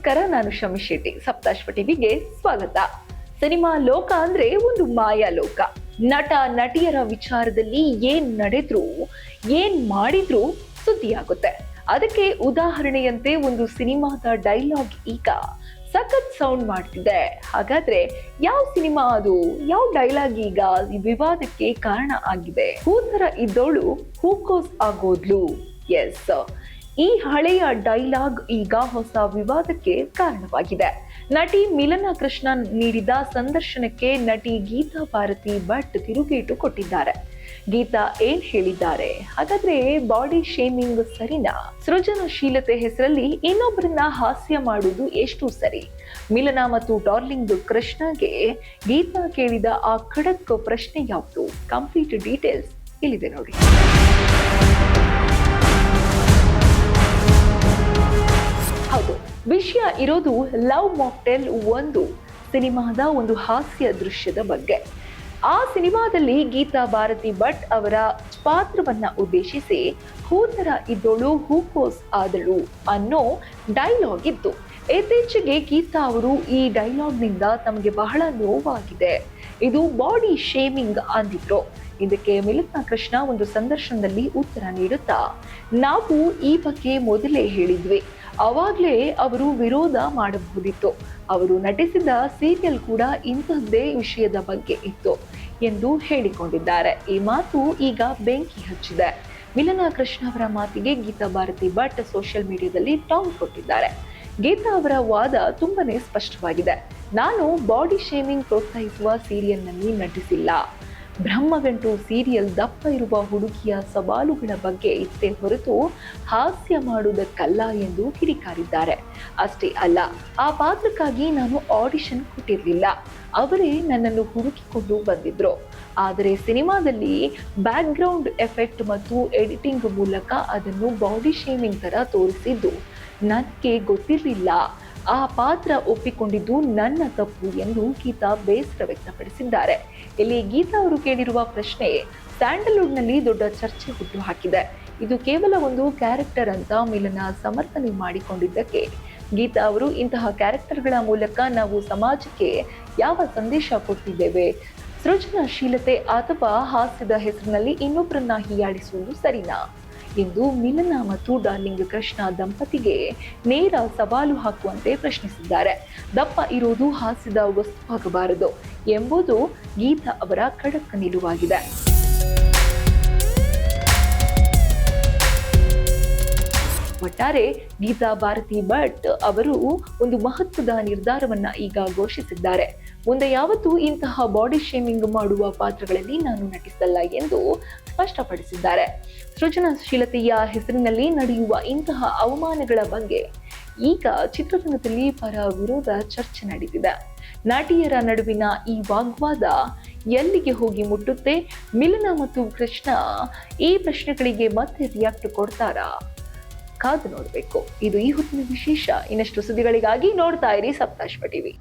ನಮಸ್ಕಾರ, ನಾನು ಶಮಿ ಶೆಟ್ಟಿ. ಸಪ್ತಾಶ್ವ ಟಿವಿಗೆ ಸ್ವಾಗತ. ಸಿನಿಮಾ ಲೋಕ ಅಂದ್ರೆ ಒಂದು ಮಾಯಾ ಲೋಕ. ನಟ ನಟಿಯರ ವಿಚಾರದಲ್ಲಿ ಏನ್ ನಡೆದ್ರು, ಏನ್ ಮಾಡಿದ್ರು ಸುದ್ದಿಯಾಗುತ್ತೆ. ಅದಕ್ಕೆ ಉದಾಹರಣೆಯಂತೆ ಒಂದು ಸಿನಿಮಾದ ಡೈಲಾಗ್ ಈಗ ಸಖತ್ ಸೌಂಡ್ ಮಾಡ್ತಿದೆ. ಹಾಗಾದ್ರೆ ಯಾವ ಸಿನಿಮಾ ಅದು? ಯಾವ ಡೈಲಾಗ್ ಈಗ ಈ ವಿವಾದಕ್ಕೆ ಕಾರಣ ಆಗಿದೆ? ಹೂತರ ಇದ್ದೋಳು ಹೂಕೋಸ್ ಆಗೋದ್ಲು. ಎಸ್, ಈ ಹಳೆಯ ಡೈಲಾಗ್ ಈಗ ಹೊಸ ವಿವಾದಕ್ಕೆ ಕಾರಣವಾಗಿದೆ. ನಟಿ ಮಿಲನಾ ಕೃಷ್ಣ ನೀಡಿದ ಸಂದರ್ಶನಕ್ಕೆ ನಟಿ ಗೀತಾ ಭಾರತಿ ಭಟ್ ತಿರುಗೇಟು ಕೊಟ್ಟಿದ್ದಾರೆ. ಗೀತಾ ಏನ್ ಹೇಳಿದ್ದಾರೆ? ಹಾಗಾದ್ರೆ ಬಾಡಿ ಶೇಮಿಂಗ್ ಸರಿನಾ? ಸೃಜನಶೀಲತೆ ಹೆಸರಲ್ಲಿ ಇನ್ನೊಬ್ಬರನ್ನ ಹಾಸ್ಯ ಮಾಡುವುದು ಎಷ್ಟು ಸರಿ? ಮಿಲನಾ ಮತ್ತು ಡಾರ್ಲಿಂಗ್ ಕೃಷ್ಣಗೆ ಗೀತಾ ಕೇಳಿದ ಆ ಖಡಕ್ ಪ್ರಶ್ನೆ ಯಾವುದು? ಕಂಪ್ಲೀಟ್ ಡೀಟೇಲ್ಸ್ ಇಲ್ಲಿದೆ ನೋಡಿ. ಹೌದು, ವಿಷಯ ಇರೋದು ಲವ್ ಮಾಕ್ಟೇಲ್ ಒಂದು ಸಿನಿಮಾದ ಒಂದು ಹಾಸ್ಯ ದೃಶ್ಯದ ಬಗ್ಗೆ. ಆ ಸಿನಿಮಾದಲ್ಲಿ ಗೀತಾ ಭಾರತಿ ಭಟ್ ಅವರ ಪಾತ್ರವನ್ನ ಉದ್ದೇಶಿಸಿ ಹೂತರ ಇದ್ದೋಳು ಹೂಕೋಸ್ ಆದಳು ಅನ್ನೋ ಡೈಲಾಗ್ ಇತ್ತು. ಇತ್ತೀಚೆಗೆ ಗೀತಾ ಅವರು ಈ ಡೈಲಾಗ್ನಿಂದ ತಮಗೆ ಬಹಳ ನೋವಾಗಿದೆ, ಇದು ಬಾಡಿ ಶೇಮಿಂಗ್ ಅಂದಿದ್ರು. ಇದಕ್ಕೆ ಮಿಲನಾ ಕೃಷ್ಣ ಒಂದು ಸಂದರ್ಶನದಲ್ಲಿ ಉತ್ತರ ನೀಡುತ್ತಾ, ನಾವು ಈ ಬಗ್ಗೆ ಮೊದಲೇ ಹೇಳಿದ್ವಿ, ಅವಾಗ್ಲೇ ಅವರು ವಿರೋಧ ಮಾಡಬಹುದಿತ್ತು. ಅವರು ನಟಿಸಿದ ಸೀರಿಯಲ್ ಕೂಡ ಇಂಥದ್ದೇ ವಿಷಯದ ಬಗ್ಗೆ ಇತ್ತು ಎಂದು ಹೇಳಿಕೊಂಡಿದ್ದಾರೆ. ಈ ಮಾತು ಈಗ ಬೆಂಕಿ ಹಚ್ಚಿದೆ. ಮಿಲನಾ ಕೃಷ್ಣ ಅವರ ಮಾತಿಗೆ ಗೀತಾ ಭಾರತಿ ಭಟ್ ಸೋಷಿಯಲ್ ಮೀಡಿಯಾದಲ್ಲಿ ಟಾಂಗ್ ಕೊಟ್ಟಿದ್ದಾರೆ. ಗೀತಾ ಅವರ ವಾದ ತುಂಬಾನೇ ಸ್ಪಷ್ಟವಾಗಿದೆ. ನಾನು ಬಾಡಿ ಶೇಮಿಂಗ್ ಪ್ರೋತ್ಸಾಹಿಸುವ ಸೀರಿಯಲ್ನಲ್ಲಿ ನಟಿಸಿಲ್ಲ. ಬ್ರಹ್ಮಗಂಟು ಸೀರಿಯಲ್ ದಪ್ಪ ಇರುವ ಹುಡುಗಿಯ ಸವಾಲುಗಳ ಬಗ್ಗೆ ಇತ್ತೇ ಹೊರತು ಹಾಸ್ಯ ಮಾಡುವುದಕ್ಕಲ್ಲ ಎಂದು ಕಿಡಿಕಾರಿದ್ದಾರೆ. ಅಷ್ಟೇ ಅಲ್ಲ, ಆ ಪಾತ್ರಕ್ಕಾಗಿ ನಾನು ಆಡಿಷನ್ ಕೊಟ್ಟಿರಲಿಲ್ಲ, ಅವರೇ ನನ್ನನ್ನು ಹುಡುಕಿಕೊಂಡು ಬಂದಿದ್ರು. ಆದರೆ ಸಿನಿಮಾದಲ್ಲಿ ಬ್ಯಾಕ್ಗ್ರೌಂಡ್ ಎಫೆಕ್ಟ್ ಮತ್ತು ಎಡಿಟಿಂಗ್ ಮೂಲಕ ಅದನ್ನು ಬಾಡಿ ಶೇಮಿಂಗ್ ತರ ತೋರಿಸಿದ್ದು ನನಗೆ ಗೊತ್ತಿರಲಿಲ್ಲ. ಆ ಪಾತ್ರ ಒಪ್ಪಿಕೊಂಡಿದ್ದು ನನ್ನ ತಪ್ಪು ಎಂದು ಗೀತಾ ಬೇಸರ ವ್ಯಕ್ತಪಡಿಸಿದ್ದಾರೆ. ಇಲ್ಲಿ ಗೀತಾ ಅವರು ಕೇಳಿರುವ ಪ್ರಶ್ನೆ ಸ್ಯಾಂಡಲ್ವುಡ್ನಲ್ಲಿ ದೊಡ್ಡ ಚರ್ಚೆ ಹುಟ್ಟು ಹಾಕಿದೆ. ಇದು ಕೇವಲ ಒಂದು ಕ್ಯಾರೆಕ್ಟರ್ ಅಂತ ಮಿಲನಾ ಸಮರ್ಥನೆ ಮಾಡಿಕೊಂಡಿದ್ದಕ್ಕೆ ಗೀತಾ ಅವರು, ಇಂತಹ ಕ್ಯಾರೆಕ್ಟರ್ಗಳ ಮೂಲಕ ನಾವು ಸಮಾಜಕ್ಕೆ ಯಾವ ಸಂದೇಶ ಕೊಟ್ಟಿದ್ದೇವೆ? ಸೃಜನಶೀಲತೆ ಅಥವಾ ಹಾಸ್ಯದ ಹೆಸರಿನಲ್ಲಿ ಇನ್ನೊಬ್ಬರನ್ನ ಹೀಯಾಳಿಸುವುದು ಸರಿನಾ ಎಂದು ಮಿಲನಾ ಮತ್ತು ಡಾರ್ಲಿಂಗ್ ಕೃಷ್ಣ ದಂಪತಿಗೆ ನೇರ ಸವಾಲು ಹಾಕುವಂತೆ ಪ್ರಶ್ನಿಸಿದ್ದಾರೆ. ದಪ್ಪ ಇರುವುದು ಹಾಸ್ಯದ ವಸ್ತುವಾಗಬಾರದು ಎಂಬುದು ಗೀತಾ ಅವರ ಖಡಕ್ ನಿಲುವಾಗಿದೆ. ಒಟ್ಟಾರೆ ಗೀತಾ ಭಾರತಿ ಭಟ್ ಅವರು ಒಂದು ಮಹತ್ವದ ನಿರ್ಧಾರವನ್ನ ಈಗ ಘೋಷಿಸಿದ್ದಾರೆ. ಮುಂದೆ ಯಾವತ್ತೂ ಇಂತಹ ಬಾಡಿ ಶೇಮಿಂಗ್ ಮಾಡುವ ಪಾತ್ರಗಳಲ್ಲಿ ನಾನು ನಟಿಸಲ್ಲ ಎಂದು ಸ್ಪಷ್ಟಪಡಿಸಿದ್ದಾರೆ. ಸೃಜನಶೀಲತೆಯ ಹೆಸರಿನಲ್ಲಿ ನಡೆಯುವ ಇಂತಹ ಅವಮಾನಗಳ ಬಗ್ಗೆ ಈಗ ಚಿತ್ರರಂಗದಲ್ಲಿ ಪರ ವಿರೋಧ ಚರ್ಚೆ ನಡೆದಿದೆ. ನಟಿಯರ ನಡುವಿನ ಈ ವಾಗ್ವಾದ ಎಲ್ಲಿಗೆ ಹೋಗಿ ಮುಟ್ಟುತ್ತೆ? ಮಿಲನಾ ಮತ್ತು ಕೃಷ್ಣ ಈ ಪ್ರಶ್ನೆಗಳಿಗೆ ಮತ್ತೆ ರಿಯಾಕ್ಟ್ ಕೊಡ್ತಾರಾ? ಕಾದು ನೋಡಬೇಕು. ಇದು ಈ ಹೊತ್ತಿನ ವಿಶೇಷ. ಇನ್ನಷ್ಟು ಸುದ್ದಿಗಳಿಗಾಗಿ ನೋಡ್ತಾ ಇರಿ ಸಪ್ತಾಶ್ವ ಟಿವಿ.